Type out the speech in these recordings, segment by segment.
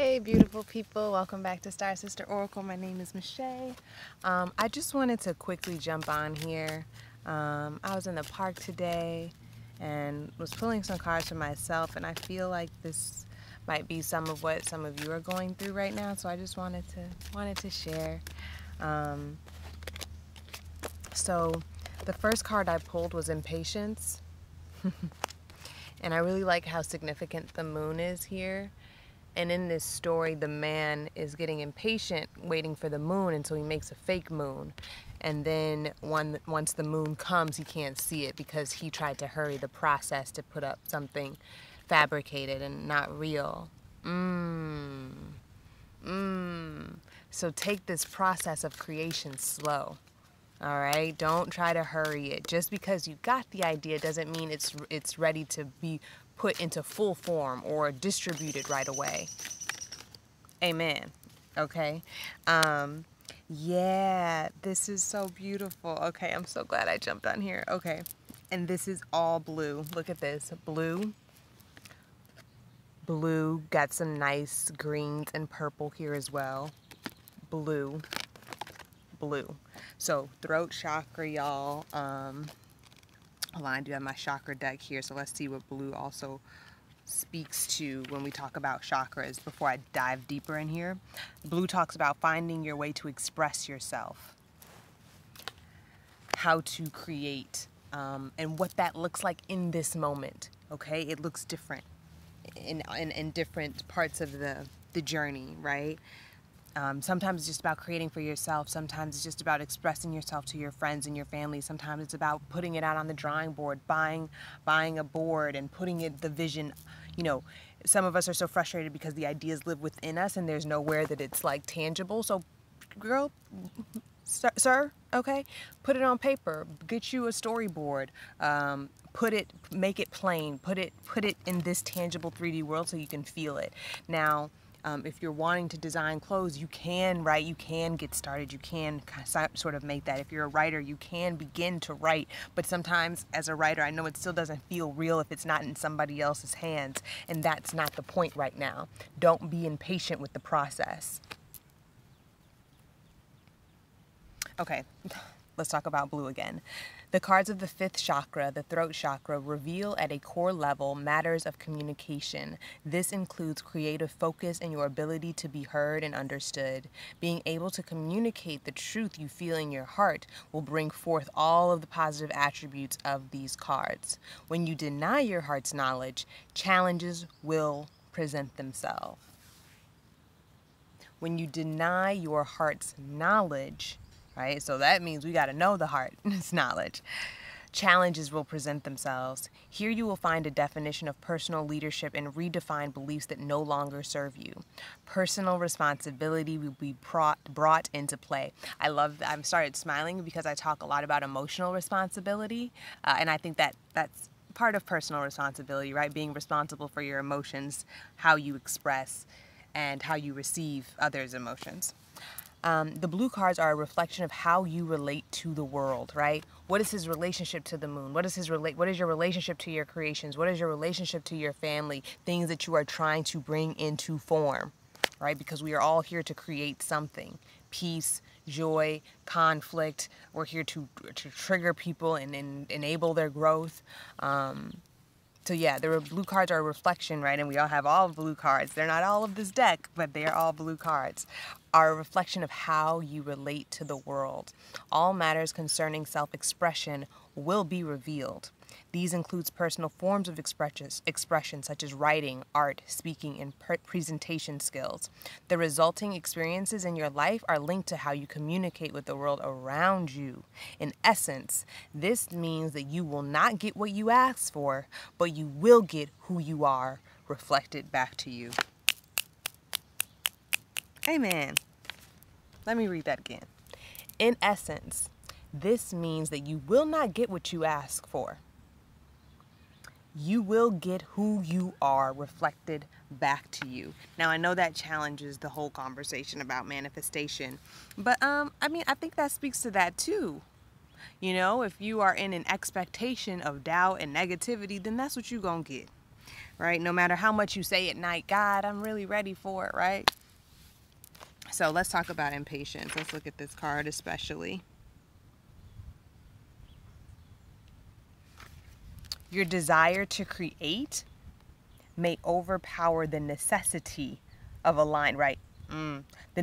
Hey beautiful people, welcome back to Star Sister Oracle. My name is Michelle. I just wanted to quickly jump on here. I was in the park today and was pulling some cards for myself, and I feel like this might be some of what some of you are going through right now, so I just wanted to share. So the first card I pulled was Impatience. And I really like how significant the moon is here. And in this story, the man is getting impatient waiting for the moon, and so he makes a fake moon. And then once the moon comes, he can't see it because he tried to hurry the process to put up something fabricated and not real. So take this process of creation slow. All right, don't try to hurry it. Just because you got the idea doesn't mean it's ready to be put into full form or distributed right away. Amen. Okay. Yeah, this is so beautiful. Okay, I'm so glad I jumped on here. Okay, and this is all blue. Look at this, blue. Blue, got some nice greens and purple here as well. Blue. Blue. So throat chakra, y'all. Hold on, I do have my chakra deck here, so let's see what blue also speaks to when we talk about chakras before I dive deeper in here. Blue talks about finding your way to express yourself, how to create, and what that looks like in this moment. Okay, it looks different in different parts of the journey, right? Sometimes it's just about creating for yourself. Sometimes it's just about expressing yourself to your friends and your family. Sometimes it's about putting it out on the drawing board, buying a board and putting it, the vision. You know, some of us are so frustrated because the ideas live within us and there's nowhere that it's like tangible. So, girl, sir, okay, put it on paper. Get you a storyboard. Make it plain. Put it in this tangible 3D world so you can feel it. Now, if you're wanting to design clothes, you can write, you can get started, you can sort of make that. If you're a writer, you can begin to write, but sometimes as a writer, I know it still doesn't feel real if it's not in somebody else's hands, and that's not the point right now. Don't be impatient with the process. Okay, let's talk about blue again. The cards of the fifth chakra, the throat chakra, reveal at a core level matters of communication. This includes creative focus and your ability to be heard and understood. Being able to communicate the truth you feel in your heart will bring forth all of the positive attributes of these cards. When you deny your heart's knowledge, challenges will present themselves. When you deny your heart's knowledge, right? So that means we got to know the heart. It's knowledge. Challenges will present themselves. Here you will find a definition of personal leadership and redefine beliefs that no longer serve you. Personal responsibility will be brought into play. I've started smiling because I talk a lot about emotional responsibility, and I think that's part of personal responsibility, right? Being responsible for your emotions, how you express, and how you receive others' emotions. The blue cards are a reflection of how you relate to the world, right? What is his relationship to the moon? What is your relationship to your creations? What is your relationship to your family? Things that you are trying to bring into form, right? Because we are all here to create something. Peace, joy, conflict. We're here to trigger people and enable their growth. So yeah, the blue cards are a reflection, right? And we all have all blue cards. They're not all of this deck, but they are all blue cards. Are a reflection of how you relate to the world. All matters concerning self-expression will be revealed. These includes personal forms of expression such as writing, art, speaking, and presentation skills. The resulting experiences in your life are linked to how you communicate with the world around you. In essence, this means that you will not get what you ask for, but you will get who you are reflected back to you. Amen. Let me read that again. In essence, this means that you will not get what you ask for. You will get who you are reflected back to you. Now, I know that challenges the whole conversation about manifestation, but I think that speaks to that too. You know, if you are in an expectation of doubt and negativity, then that's what you're gonna get. right? No matter how much you say at night, God, I'm really ready for it, right? So let's talk about impatience. Let's look at this card especially. Your desire to create may overpower the necessity of the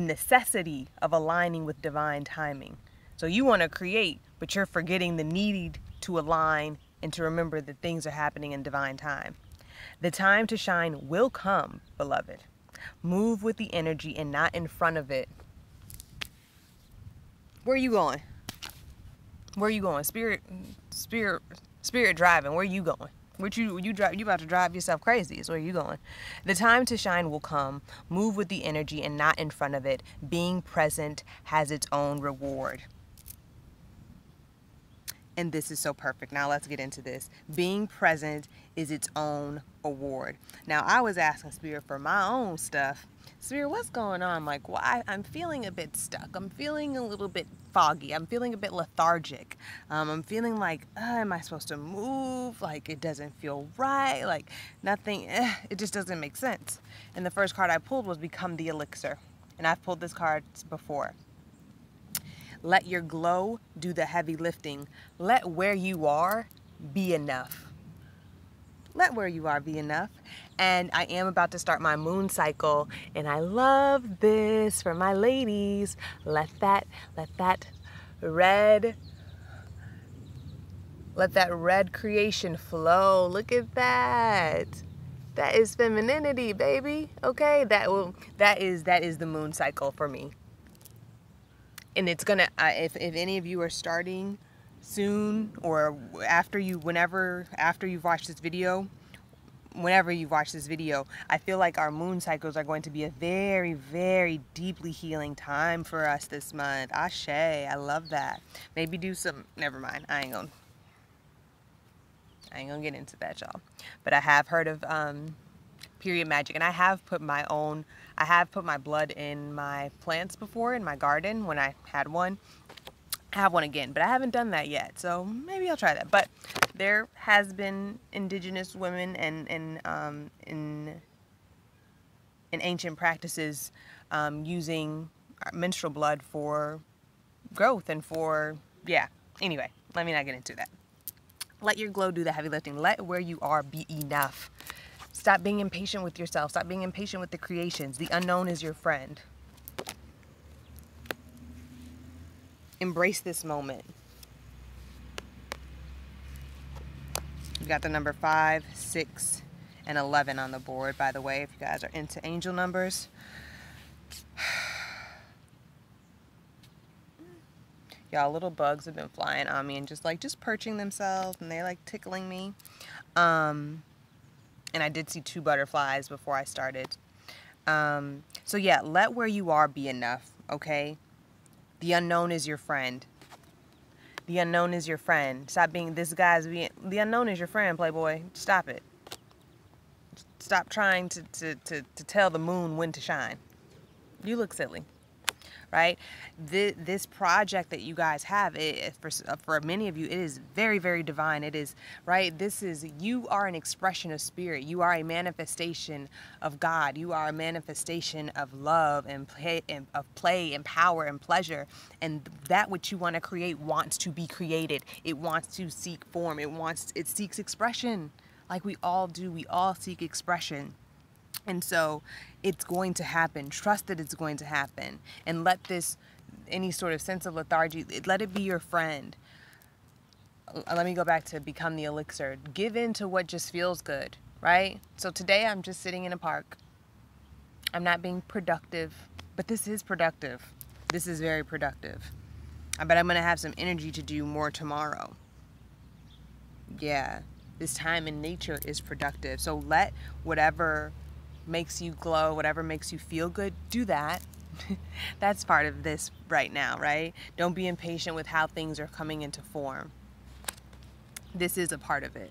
necessity of aligning with divine timing. So you want to create, but you're forgetting the need to align and to remember that things are happening in divine time. The time to shine will come, beloved. Move with the energy and not in front of it. Where are you going? Where are you going? Spirit driving. Where are you going? You about to drive yourself crazy. Is where you going. The time to shine will come. Move with the energy and not in front of it. Being present has its own reward. And this is so perfect. Now let's get into this. Being present is its own award. Now I was asking Spirit for my own stuff. Spirit, what's going on? Like, why? I'm feeling a bit stuck. I'm feeling a little bit foggy. I'm feeling a bit lethargic. I'm feeling like, am I supposed to move? Like, it doesn't feel right. Like, nothing, it just doesn't make sense. And the first card I pulled was Become the Elixir. And I've pulled this card before. Let your glow do the heavy lifting. Let where you are be enough. Let where you are be enough. And I am about to start my moon cycle, and I love this for my ladies. Let that red creation flow. Look at that. That is femininity, baby. Okay, that is the moon cycle for me. And it's gonna, if any of you are starting soon, or after you've watched this video, whenever you watch this video, I feel like our moon cycles are going to be a very, very deeply healing time for us this month. Ashe, I love that. Maybe do some, never mind, I ain't gonna get into that, y'all. But I have heard of period magic, and I have put my blood in my plants before, in my garden when I had one. I have one again, but I haven't done that yet, so maybe I'll try that. But there has been indigenous women and in ancient practices using menstrual blood for growth and for, yeah. Anyway, let me not get into that. Let your glow do the heavy lifting. Let where you are be enough. Stop being impatient with yourself. Stop being impatient with the creations. The unknown is your friend. Embrace this moment. You got the number 5, 6, and 11 on the board, by the way, if you guys are into angel numbers. Y'all, little bugs have been flying on me and just perching themselves, and they're like tickling me. And I did see 2 butterflies before I started. So yeah, let where you are be enough, okay? The unknown is your friend. The unknown is your friend. Stop being the unknown is your friend, Playboy. Stop it. Stop trying to tell the moon when to shine. You look silly. Right? This project that you guys have, for many of you, it is very, very divine. It is, right? You are an expression of spirit. You are a manifestation of God. You are a manifestation of love and play and power and pleasure. And that which you want to create wants to be created. It wants to seek form. It seeks expression. Like we all do. We all seek expression. And so it's going to happen. Trust that it's going to happen. And let any sort of sense of lethargy, let it be your friend. Let me go back to Become the Elixir. Give in to what just feels good, right? So today I'm just sitting in a park. I'm not being productive, but this is productive. This is very productive. But I'm going to have some energy to do more tomorrow. Yeah, this time in nature is productive. So let whatever makes you glow, whatever makes you feel good, do that. That's part of this right now, right? Don't be impatient with how things are coming into form. This is a part of it.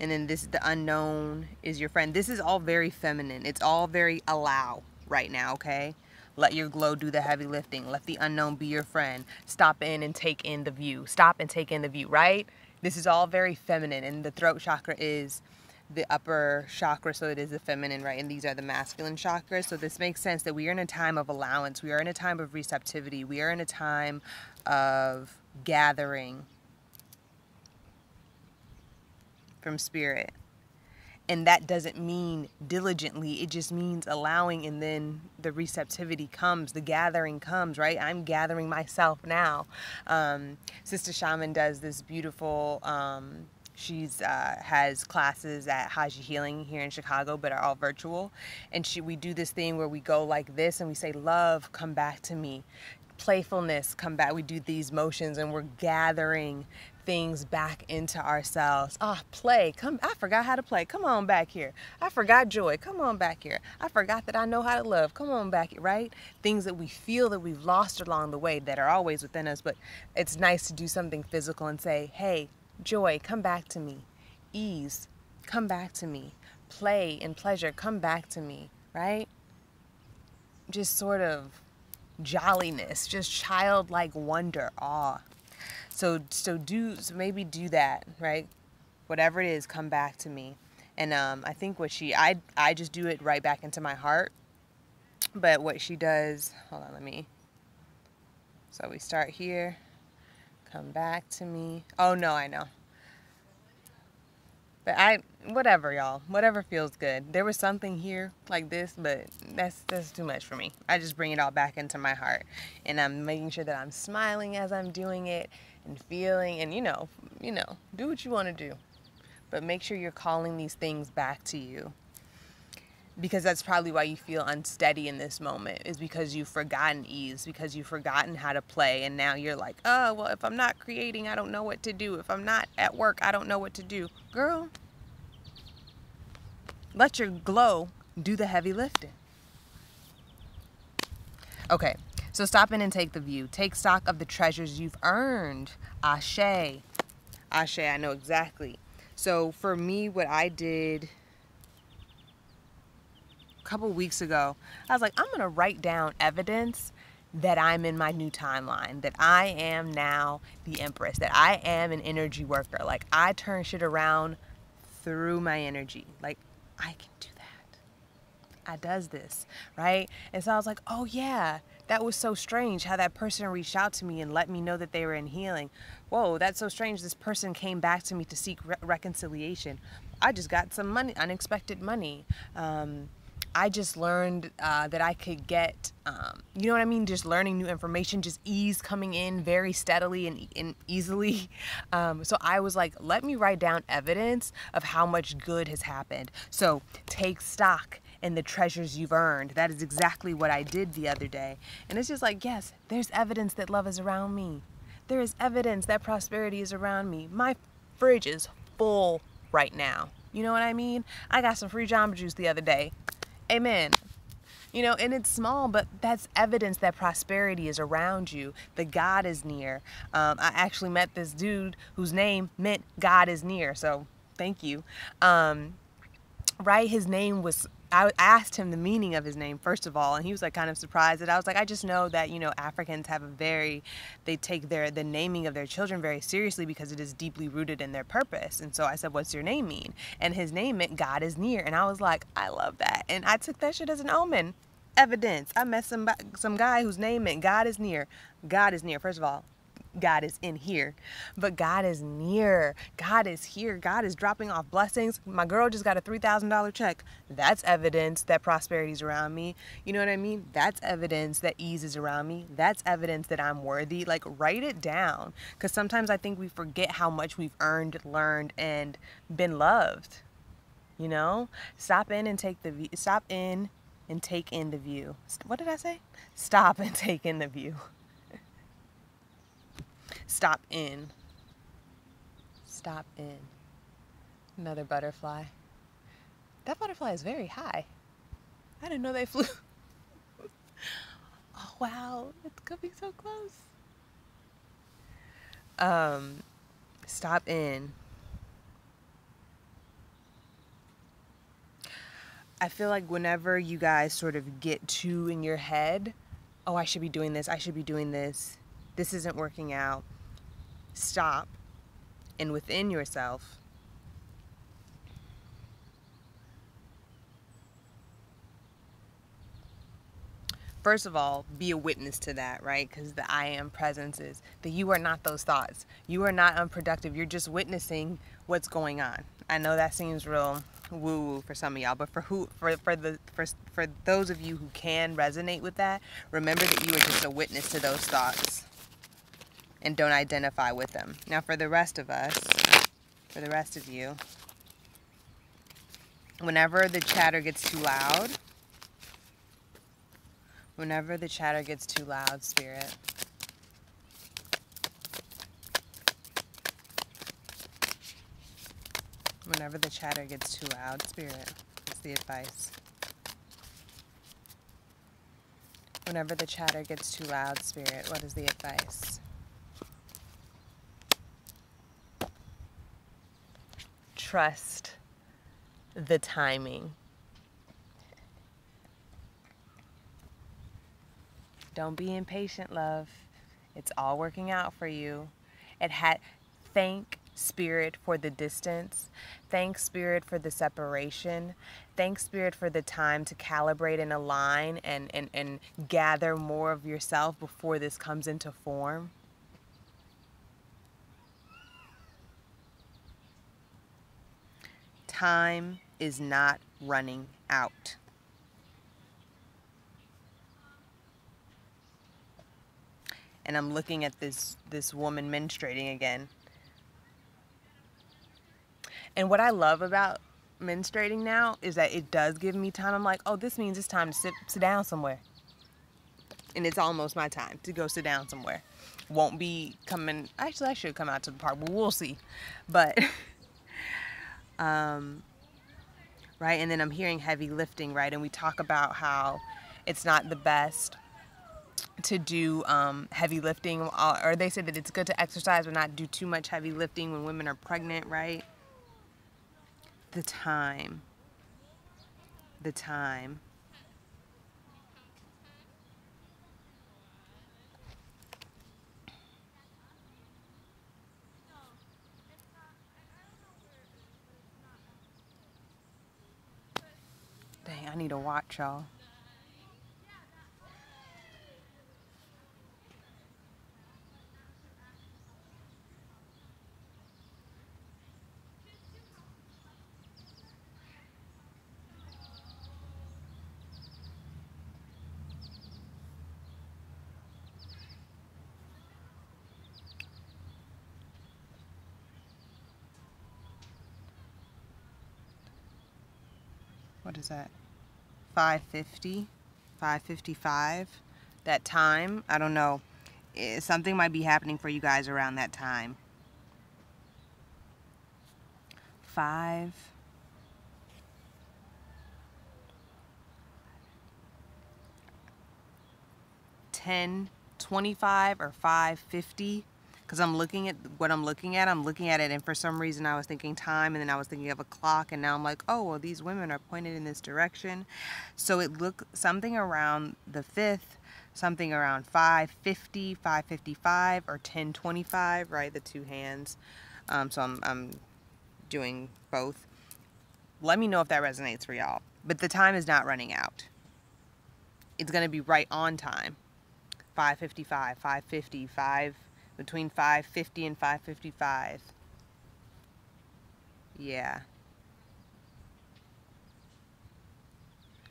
And then the unknown is your friend. This is all very feminine. It's all very allow right now, okay? Let your glow do the heavy lifting. Let the unknown be your friend. Stop in and take in the view. Stop and take in the view, right? This is all very feminine, and the throat chakra is the upper chakra, so it is the feminine, right? And these are the masculine chakras. So this makes sense that we are in a time of allowance. We are in a time of receptivity. We are in a time of gathering from spirit. And that doesn't mean diligently. It just means allowing, and then the receptivity comes, the gathering comes, right? I'm gathering myself now. Sister Shaman does this beautiful, she's has classes at Haji Healing here in Chicago, but are all virtual. And we do this thing where we go like this and we say, love, come back to me. Playfulness, come back. We do these motions and we're gathering things back into ourselves. Play. Come. I forgot how to play. Come on back here. I forgot joy. Come on back here. I forgot that I know how to love. Come on back here, right? Things that we feel that we've lost along the way that are always within us, but it's nice to do something physical and say, hey, joy, come back to me. Ease, come back to me. Play and pleasure, come back to me, right? Just sort of jolliness, just childlike wonder, awe. So maybe do that, right? Whatever it is, come back to me. And I think I just do it right back into my heart. But what she does, hold on, so we start here, come back to me. Oh no, I know. But whatever, y'all, whatever feels good. There was something here like this, but that's too much for me. I just bring it all back into my heart, and I'm making sure that I'm smiling as I'm doing it and feeling, and you know, do what you want to do, but make sure you're calling these things back to you, because that's probably why you feel unsteady in this moment, is because you've forgotten ease, because you've forgotten how to play, and now you're like, oh, well, if I'm not creating, I don't know what to do. If I'm not at work, I don't know what to do. Girl, let your glow do the heavy lifting. Okay, so stop in and take the view. Take stock of the treasures you've earned. Ashe. Ashe, I know exactly. So for me, what I did couple weeks ago, I was like, I'm gonna write down evidence that I'm in my new timeline, that I am now the Empress, that I am an energy worker. Like, I turn shit around through my energy. Like, I can do that. I does this, right? And so I was like, oh yeah, that was so strange how that person reached out to me and let me know that they were in healing. Whoa, that's so strange. This person came back to me to seek reconciliation. I just got some money, unexpected money. I just learned that I could get, you know what I mean? Just learning new information, just ease coming in very steadily and easily. So I was like, let me write down evidence of how much good has happened. So take stock in the treasures you've earned. That is exactly what I did the other day. And it's just like, yes, there's evidence that love is around me. There is evidence that prosperity is around me. My fridge is full right now. You know what I mean? I got some free Jamba Juice the other day. Amen. You know, and it's small, but that's evidence that prosperity is around you. The God is near. I actually met this dude whose name meant God is near. So thank you. Right? His name was, I asked him the meaning of his name, first of all, and he was like kind of surprised. And I was like, I just know that, you know, Africans have they take the naming of their children very seriously because it is deeply rooted in their purpose. And so I said, what's your name mean? And his name meant God is near. And I was like, I love that. And I took that shit as an omen. Evidence. I met some guy whose name meant God is near. God is near. First of all, God is in here, but God is near. God is here. God is dropping off blessings. My girl just got a $3,000 check. That's evidence that prosperity is around me. You know what I mean? That's evidence that ease is around me. That's evidence that I'm worthy. Like, write it down, because sometimes I think we forget how much we've earned, learned, and been loved. You know, stop in and take the view. Stop in and take in the view. What did I say? Stop and take in the view. Stop in. Stop in. Another butterfly. That butterfly is very high. I didn't know they flew. Oh, wow. It's coming so close. Stop in. I feel like whenever you guys sort of get too in your head, oh, I should be doing this, I should be doing this, this isn't working out, stop, and within yourself, first of all, be a witness to that, right? Because the I am presence is that you are not those thoughts. You are not unproductive. You're just witnessing what's going on. I know that seems real woo-woo for some of y'all, but for those of you who can resonate with that, remember that you are just a witness to those thoughts and don't identify with them. Now, for the rest of us, for the rest of you, whenever the chatter gets too loud, whenever the chatter gets too loud, Spirit, whenever the chatter gets too loud, Spirit, that's the advice. Whenever the chatter gets too loud, Spirit, what is the advice? Trust the timing. Don't be impatient, love. It's all working out for you. Thank Spirit for the distance. Thank Spirit for the separation. Thank Spirit for the time to calibrate and align and gather more of yourself before this comes into form. Time is not running out. And I'm looking at this woman menstruating again. And what I love about menstruating now is that it does give me time. I'm like, oh, this means it's time to sit down somewhere. And it's almost my time to go sit down somewhere. Won't be coming. Actually, I should come out to the park, but we'll see. But right, and then I'm hearing heavy lifting, right? And we talk about how it's not the best to do heavy lifting, or they say that it's good to exercise but not do too much heavy lifting when women are pregnant, right? The time. Dang, I need to watch, y'all. What is that? 5:50, 5:55. That time, I don't know. Something might be happening for you guys around that time. 5. 10:25 or 5:50, because I'm looking at what I'm looking at. I'm looking at it, and for some reason I was thinking time, and then I was thinking of a clock, and now I'm like, oh, well, these women are pointed in this direction. So it looked something around the 5th, something around 5:50, 5:55, or 10:25, right? The two hands. So I'm doing both. Let me know if that resonates for y'all. But the time is not running out. It's going to be right on time. 5:55, 5:55, between 5:50 and 5:55. Yeah.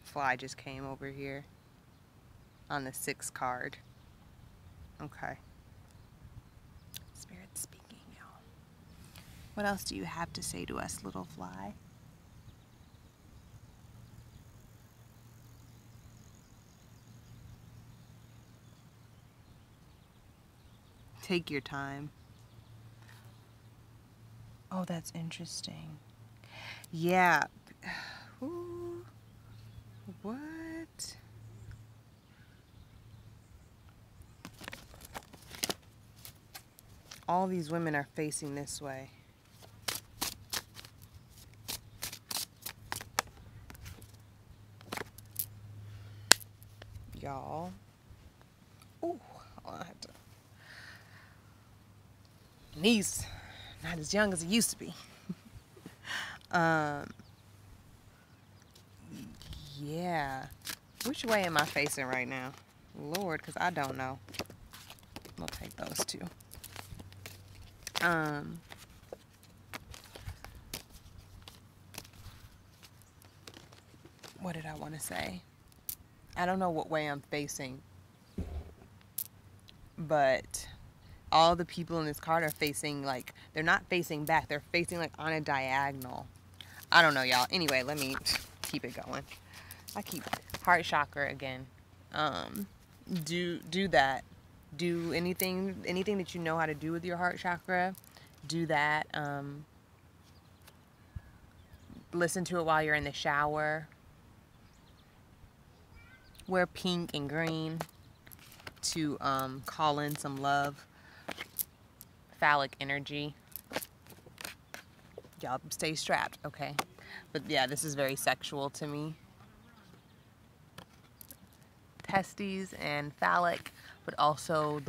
Fly just came over here on the 6 card. Okay. Spirit speaking, y'all. What else do you have to say to us, little fly? Take your time. Oh, that's interesting. Yeah. Ooh. What? All these women are facing this way. Y'all. Ooh, I have to. Knees, not as young as it used to be. Yeah. Which way am I facing right now? Lord, because I don't know. We'll take those two. What did I want to say? I don't know what way I'm facing, but all the people in this card are facing, like, they're not facing back, they're facing like on a diagonal. I don't know, y'all. Anyway, let me keep it going. I keep heart chakra again. Do that. Do anything that you know how to do with your heart chakra. Do that. Listen to it while you're in the shower. Wear pink and green to call in some love, phallic energy. Y'all stay strapped, okay? But yeah, this is very sexual to me. Testes and phallic, but also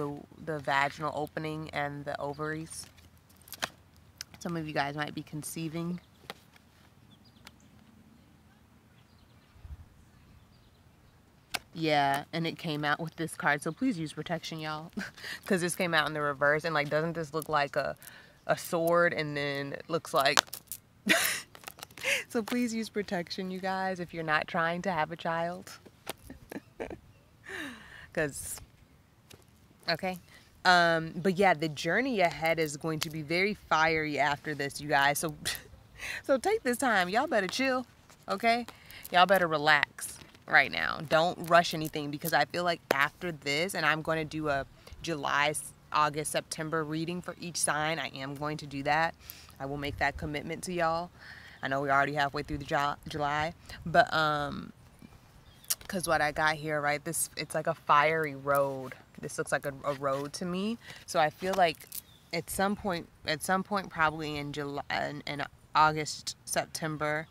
the vaginal opening and the ovaries. Some of you guys might be conceiving. Yeah, and it came out with this card, so please use protection, y'all, because this came out in the reverse, and like, doesn't this look like a sword, and then it looks like so please use protection, you guys, if you're not trying to have a child. Because okay, but yeah, the journey ahead is going to be very fiery after this, you guys, so so take this time. Y'all better chill, okay? Y'all better relax right now. Don't rush anything, because I feel like after this, and I'm going to do a July, August, September reading for each sign. I am going to do that. I will make that commitment to y'all. I know we're already halfway through the July, but because what I got here, right, it's like a fiery road. This looks like a road to me. So I feel like at some point probably in July and August, September,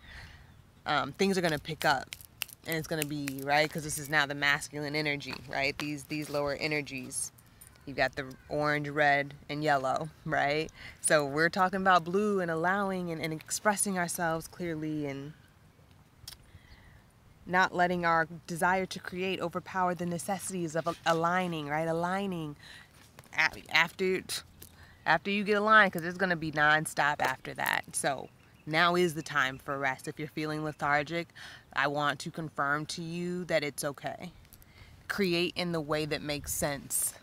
things are going to pick up. And it's going to be, right, because this is now the masculine energy, right? These lower energies. You've got the orange, red, and yellow, right? So we're talking about blue and allowing and expressing ourselves clearly and not letting our desire to create overpower the necessities of aligning, right? Aligning after you get aligned, because it's going to be nonstop after that. So now is the time for rest. If you're feeling lethargic, I want to confirm to you that it's okay. Create in the way that makes sense.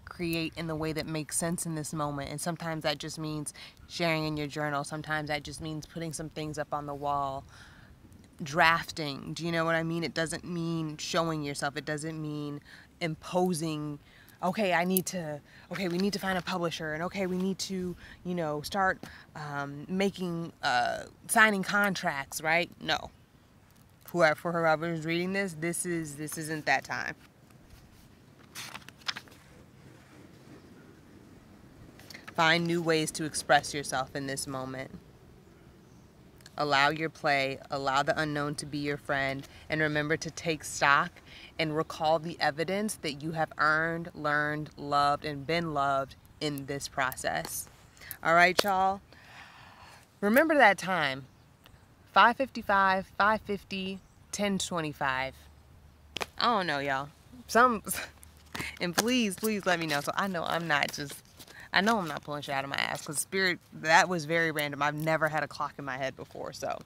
Create in the way that makes sense in this moment. And sometimes that just means sharing in your journal. Sometimes that just means putting some things up on the wall. Drafting. Do you know what I mean? It doesn't mean showing yourself. It doesn't mean imposing, okay, we need to find a publisher, and okay, we need to, you know, start signing contracts, right? No. For whoever's reading this isn't that time. Find new ways to express yourself in this moment. Allow your play, allow the unknown to be your friend, and remember to take stock and recall the evidence that you have earned, learned, loved, and been loved in this process. All right, y'all? Remember that time. 5:55, 5:50, 10:25. I don't know, y'all. And please let me know, so I know I'm not pulling shit out of my ass, because Spirit, that was very random. I've never had a clock in my head before, so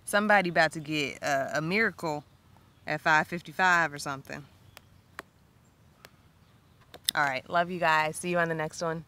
somebody about to get a miracle at 5:55 or something. All right, love you guys. See you on the next one.